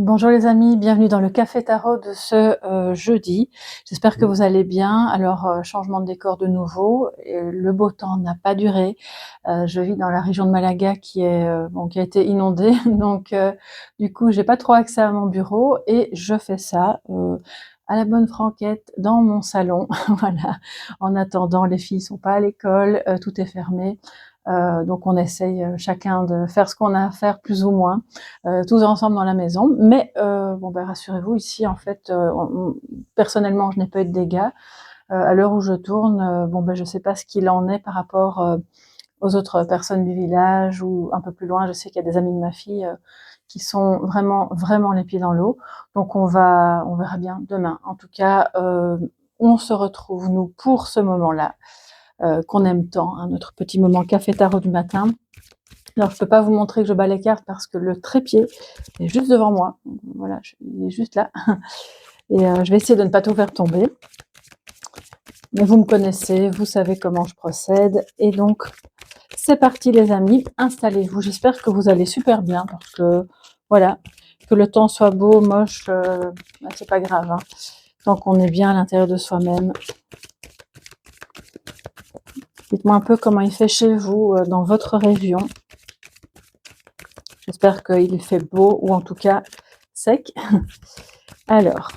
Bonjour les amis, bienvenue dans le Café Tarot de ce jeudi. J'espère que vous allez bien. Alors, changement de décor de nouveau. Le beau temps n'a pas duré. Je vis dans la région de Malaga qui a été inondée. Donc, du coup, j'ai pas trop accès à mon bureau et je fais ça à la bonne franquette dans mon salon. Voilà. En attendant, les filles sont pas à l'école, tout est fermé. Donc on essaye chacun de faire ce qu'on a à faire plus ou moins, tous ensemble dans la maison. Mais rassurez-vous, ici en fait, personnellement, je n'ai pas eu de dégâts. À l'heure où je tourne, je sais pas ce qu'il en est par rapport aux autres personnes du village ou un peu plus loin. Je sais qu'il y a des amis de ma fille qui sont vraiment, vraiment les pieds dans l'eau. Donc on verra bien demain. En tout cas, on se retrouve nous pour ce moment-là. Qu'on aime tant, hein, notre petit moment café tarot du matin. Alors je peux pas vous montrer que je bats les cartes parce que le trépied est juste devant moi. Voilà, il est juste là. Et je vais essayer de ne pas tout faire tomber. Mais vous me connaissez, vous savez comment je procède. Et donc, c'est parti les amis, installez-vous. J'espère que vous allez super bien parce que, voilà, que le temps soit beau, moche, c'est pas grave. Hein. Tant qu'on est bien à l'intérieur de soi-même. Dites-moi un peu comment il fait chez vous, dans votre région. J'espère qu'il fait beau, ou en tout cas sec. Alors,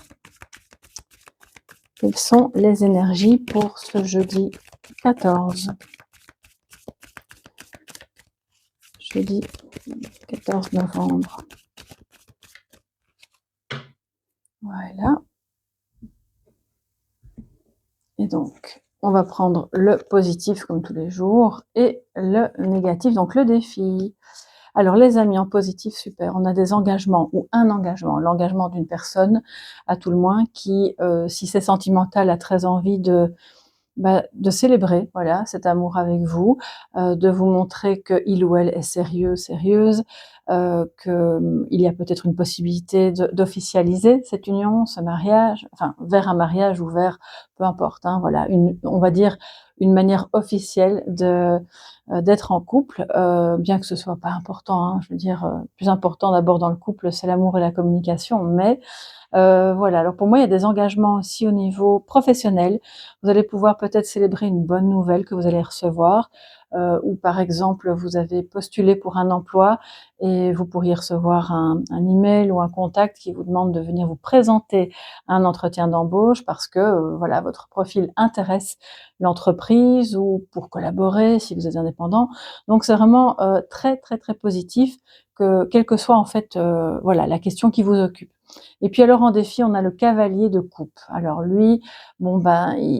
quelles sont les énergies pour ce jeudi 14 ? Jeudi 14 novembre. Voilà. Et donc, on va prendre le positif comme tous les jours et le négatif, donc le défi. Alors les amis, en positif, super, on a des engagements ou un engagement, l'engagement d'une personne à tout le moins qui, si c'est sentimental, a très envie de célébrer, voilà, cet amour avec vous, de vous montrer qu'il ou elle est sérieux, sérieuse, qu'il y a peut-être une possibilité d'officialiser cette union, ce mariage, enfin vers un mariage ou vers, peu importe, hein, voilà, on va dire une manière officielle d'être en couple, bien que ce soit pas important, hein, je veux dire, plus important d'abord dans le couple, c'est l'amour et la communication, mais voilà, alors pour moi, il y a des engagements aussi au niveau professionnel. Vous allez pouvoir peut-être célébrer une bonne nouvelle que vous allez recevoir, ou par exemple, vous avez postulé pour un emploi et vous pourriez recevoir un email ou un contact qui vous demande de venir vous présenter à un entretien d'embauche parce que, voilà, votre profil intéresse l'entreprise ou pour collaborer si vous êtes indépendant. Donc c'est vraiment, très, très, très positif quelle que soit en fait, voilà, la question qui vous occupe. Et puis alors en défi, on a le cavalier de coupe. Alors lui,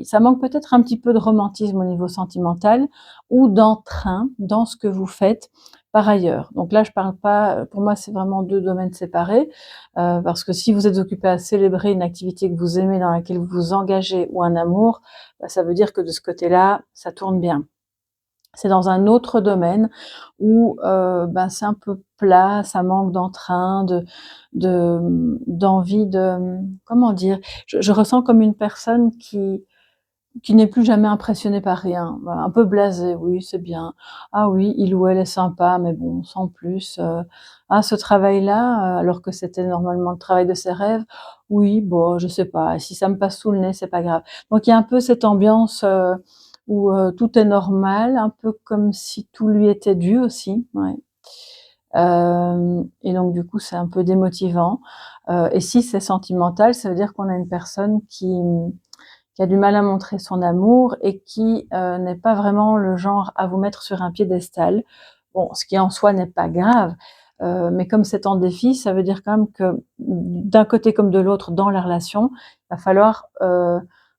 ça manque peut-être un petit peu de romantisme au niveau sentimental ou d'entrain dans ce que vous faites par ailleurs. Donc là, je parle pas, pour moi, c'est vraiment deux domaines séparés, parce que si vous êtes occupé à célébrer une activité que vous aimez, dans laquelle vous vous engagez ou un amour, ça veut dire que de ce côté-là, ça tourne bien. C'est dans un autre domaine où c'est un peu plat, ça manque d'entrain, d'envie de comment dire? Je ressens comme une personne qui n'est plus jamais impressionnée par rien, voilà, un peu blasée. Oui, c'est bien. Ah oui, il ou elle est sympa, mais bon, sans plus. Ah, ce travail-là, alors que c'était normalement le travail de ses rêves, oui, bon, je sais pas. Si ça me passe sous le nez, c'est pas grave. Donc il y a un peu cette ambiance où tout est normal, un peu comme si tout lui était dû aussi. Ouais. Et donc du coup, c'est un peu démotivant. Et si c'est sentimental, ça veut dire qu'on a une personne qui a du mal à montrer son amour et qui n'est pas vraiment le genre à vous mettre sur un piédestal. Bon, ce qui en soi n'est pas grave, mais comme c'est en défi, ça veut dire quand même que d'un côté comme de l'autre dans la relation, il va falloir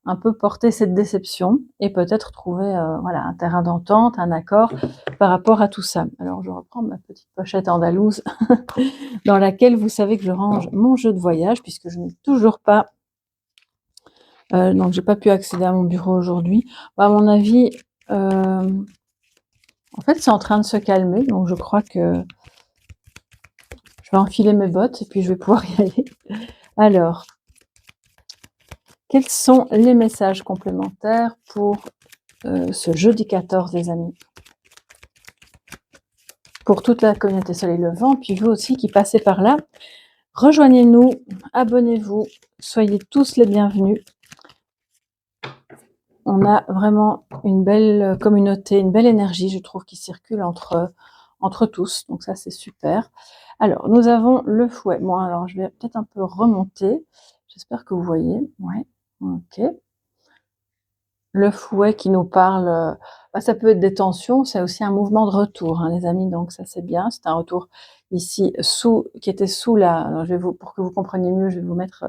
un peu porter cette déception et peut-être trouver voilà, un terrain d'entente, un accord par rapport à tout ça. Alors je reprends ma petite pochette andalouse dans laquelle vous savez que je range mon jeu de voyage puisque je n'ai toujours pas donc j'ai pas pu accéder à mon bureau aujourd'hui. À mon avis, en fait, c'est en train de se calmer, donc je crois que je vais enfiler mes bottes et puis je vais pouvoir y aller. Alors, quels sont les messages complémentaires pour ce jeudi 14, les amis? Pour toute la communauté Soleil Levant, puis vous aussi qui passez par là, Rejoignez-nous, abonnez-vous, soyez tous les bienvenus. On a vraiment une belle communauté, une belle énergie, je trouve, qui circule entre tous. Donc ça, c'est super. Alors, nous avons le fouet. Bon, alors, je vais peut-être un peu remonter. J'espère que vous voyez. Ouais, ok. Le fouet qui nous parle, ça peut être des tensions, c'est aussi un mouvement de retour, hein, les amis, donc ça c'est bien. C'est un retour ici qui était sous la. Alors pour que vous compreniez mieux, je vais vous mettre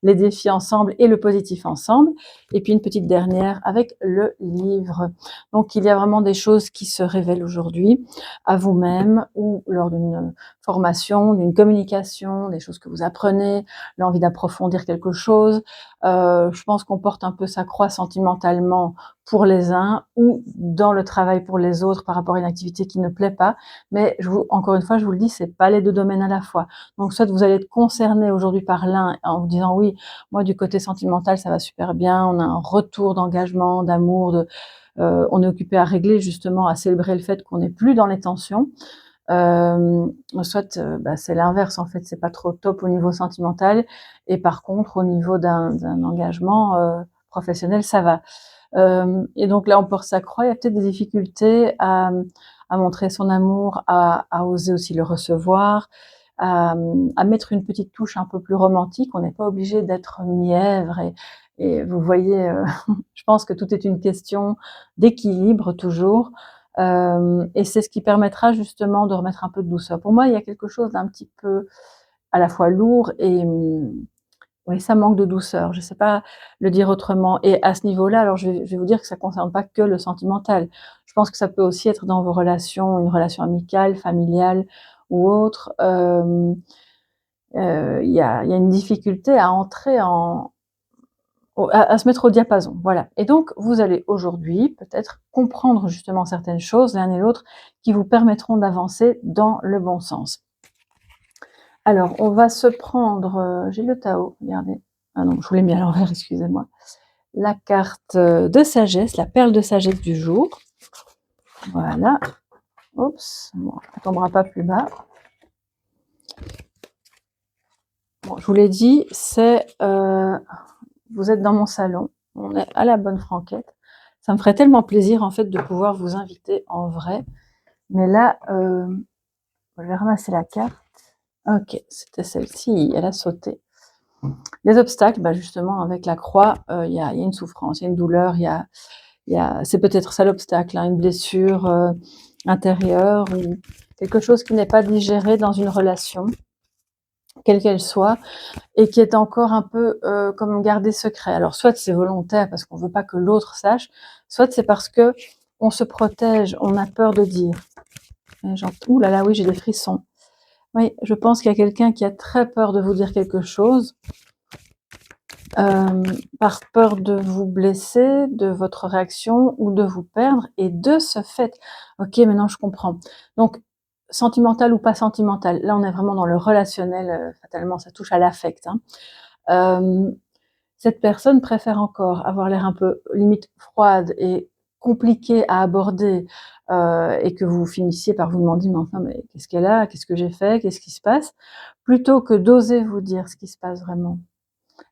les défis ensemble et le positif ensemble, et puis une petite dernière avec le livre. Donc il y a vraiment des choses qui se révèlent aujourd'hui à vous-même ou lors d'une formation, d'une communication, des choses que vous apprenez, l'envie d'approfondir quelque chose. Je pense qu'on porte un peu sa croix sentimentalement pour les uns ou dans le travail pour les autres par rapport à une activité qui ne plaît pas. Mais encore une fois, je vous le dis, c'est pas les deux domaines à la fois. Donc, soit vous allez être concerné aujourd'hui par l'un en vous disant oui, moi du côté sentimental, ça va super bien, on a un retour d'engagement, d'amour, on est occupé à régler justement, à célébrer le fait qu'on n'est plus dans les tensions. Soit c'est l'inverse en fait, c'est pas trop top au niveau sentimental et par contre au niveau d'un engagement professionnel ça va. Et donc là on porte sa croix, il y a peut-être des difficultés à montrer son amour, à oser aussi le recevoir, à mettre une petite touche un peu plus romantique. On n'est pas obligé d'être mièvre et vous voyez, je pense que tout est une question d'équilibre toujours. Et c'est ce qui permettra justement de remettre un peu de douceur. Pour moi, il y a quelque chose d'un petit peu à la fois lourd et oui, ça manque de douceur. Je ne sais pas le dire autrement. Et à ce niveau-là, alors je vais vous dire que ça ne concerne pas que le sentimental. Je pense que ça peut aussi être dans vos relations, une relation amicale, familiale ou autre. Il y a une difficulté à entrer à se mettre au diapason, voilà. Et donc, vous allez aujourd'hui peut-être comprendre justement certaines choses, l'un et l'autre, qui vous permettront d'avancer dans le bon sens. Alors, on va se prendre, j'ai le Tao, regardez. Ah non, je vous l'ai mis à l'envers, excusez-moi. La carte de sagesse, la perle de sagesse du jour. Voilà. Oups, bon, elle ne tombera pas plus bas. Bon, je vous l'ai dit, vous êtes dans mon salon, on est à la bonne franquette. Ça me ferait tellement plaisir en fait de pouvoir vous inviter en vrai. Mais là, je vais ramasser la carte. Ok, c'était celle-ci, elle a sauté. Les obstacles, justement avec la croix, il y a une souffrance, il y a une douleur, c'est peut-être ça l'obstacle, hein, une blessure intérieure ou quelque chose qui n'est pas digéré dans une relation, quelle qu'elle soit, et qui est encore un peu comme gardé secret. Alors soit c'est volontaire parce qu'on veut pas que l'autre sache, soit c'est parce que on se protège, on a peur de dire. Ouh là là, oui, j'ai des frissons. Oui, je pense qu'il y a quelqu'un qui a très peur de vous dire quelque chose, par peur de vous blesser, de votre réaction ou de vous perdre. Et de ce fait, ok, maintenant je comprends. Donc, sentimental ou pas sentimental, là on est vraiment dans le relationnel, fatalement ça touche à l'affect. Cette personne préfère encore avoir l'air un peu limite froide et compliquée à aborder, et que vous finissiez par vous demander mais enfin mais qu'est-ce qu'elle a, qu'est-ce que j'ai fait, qu'est-ce qui se passe, plutôt que d'oser vous dire ce qui se passe vraiment.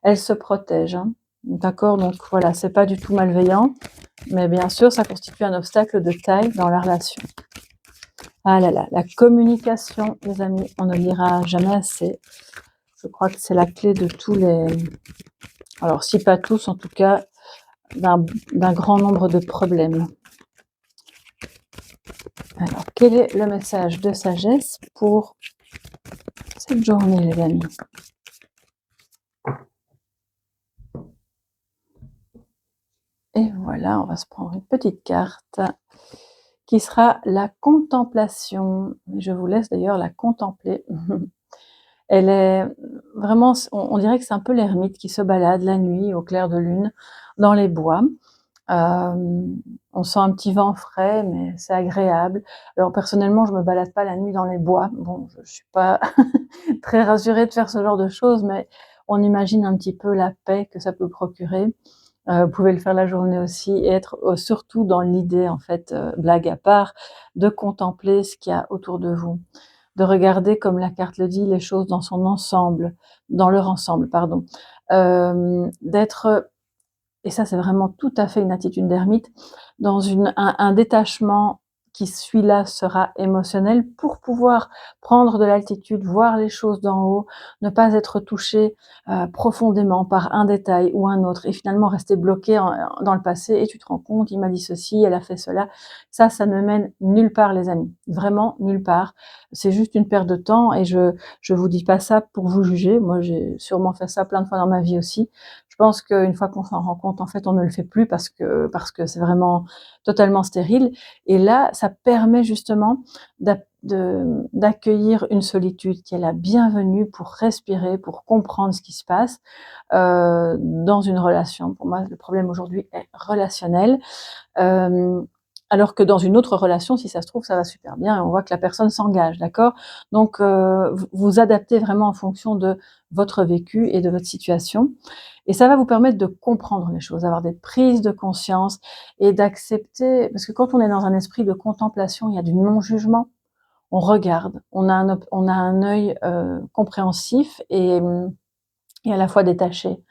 Elle se protège, hein. D'accord, donc voilà, c'est pas du tout malveillant, mais bien sûr ça constitue un obstacle de taille dans la relation. Ah là là, la communication, les amis, on ne le dira jamais assez. Je crois que c'est la clé de tous les, alors si pas tous, en tout cas d'un grand nombre de problèmes. Alors, quel est le message de sagesse pour cette journée, les amis? Et voilà, on va se prendre une petite carte qui sera la contemplation. Je vous laisse d'ailleurs la contempler. Elle est vraiment, on dirait que c'est un peu l'ermite qui se balade la nuit au clair de lune dans les bois. On sent un petit vent frais, mais c'est agréable. Alors personnellement, je me balade pas la nuit dans les bois. Bon, je suis pas très rassurée de faire ce genre de choses, mais on imagine un petit peu la paix que ça peut procurer. Vous pouvez le faire la journée aussi et être surtout dans l'idée, en fait, blague à part, de contempler ce qu'il y a autour de vous. de regarder, comme la carte le dit, les choses dans son ensemble, dans leur ensemble, pardon. D'être, et ça c'est vraiment tout à fait une attitude d'ermite, dans un détachement qui celui-là sera émotionnel pour pouvoir prendre de l'altitude, voir les choses d'en haut, ne pas être touché profondément par un détail ou un autre et finalement rester bloqué dans le passé et tu te rends compte, il m'a dit ceci, elle a fait cela. Ça ne mène nulle part les amis, vraiment nulle part. C'est juste une perte de temps et je vous dis pas ça pour vous juger, moi j'ai sûrement fait ça plein de fois dans ma vie aussi. Je pense qu'une fois qu'on s'en rend compte, en fait, on ne le fait plus parce que c'est vraiment totalement stérile. Et là, ça permet justement d'accueillir une solitude qui est la bienvenue pour respirer, pour comprendre ce qui se passe dans une relation. Pour moi, le problème aujourd'hui est relationnel. Euh, alors que dans une autre relation, si ça se trouve, ça va super bien et on voit que la personne s'engage, d'accord? Donc, vous adaptez vraiment en fonction de votre vécu et de votre situation. Et ça va vous permettre de comprendre les choses, d'avoir des prises de conscience et d'accepter, parce que quand on est dans un esprit de contemplation, il y a du non-jugement, on regarde, on a un œil compréhensif et à la fois détaché.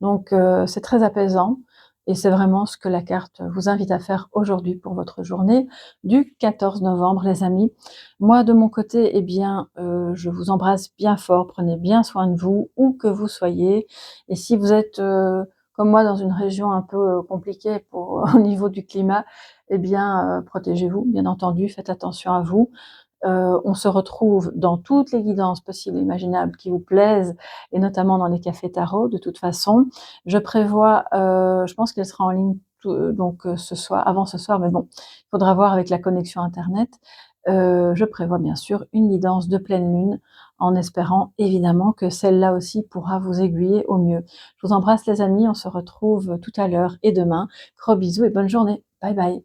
Donc c'est très apaisant et c'est vraiment ce que la carte vous invite à faire aujourd'hui pour votre journée du 14 novembre, les amis. Moi, de mon côté, eh bien, je vous embrasse bien fort. Prenez bien soin de vous, où que vous soyez. Et si vous êtes, comme moi, dans une région un peu compliquée au niveau du climat, eh bien, protégez-vous, bien entendu. Faites attention à vous. On se retrouve dans toutes les guidances possibles et imaginables qui vous plaisent, et notamment dans les cafés tarot, de toute façon. Je prévois, je pense qu'elle sera en ligne donc ce soir, avant ce soir, mais bon, il faudra voir avec la connexion internet. Je prévois bien sûr une guidance de pleine lune, en espérant évidemment que celle-là aussi pourra vous aiguiller au mieux. Je vous embrasse les amis, on se retrouve tout à l'heure et demain. Gros bisous et bonne journée. Bye bye.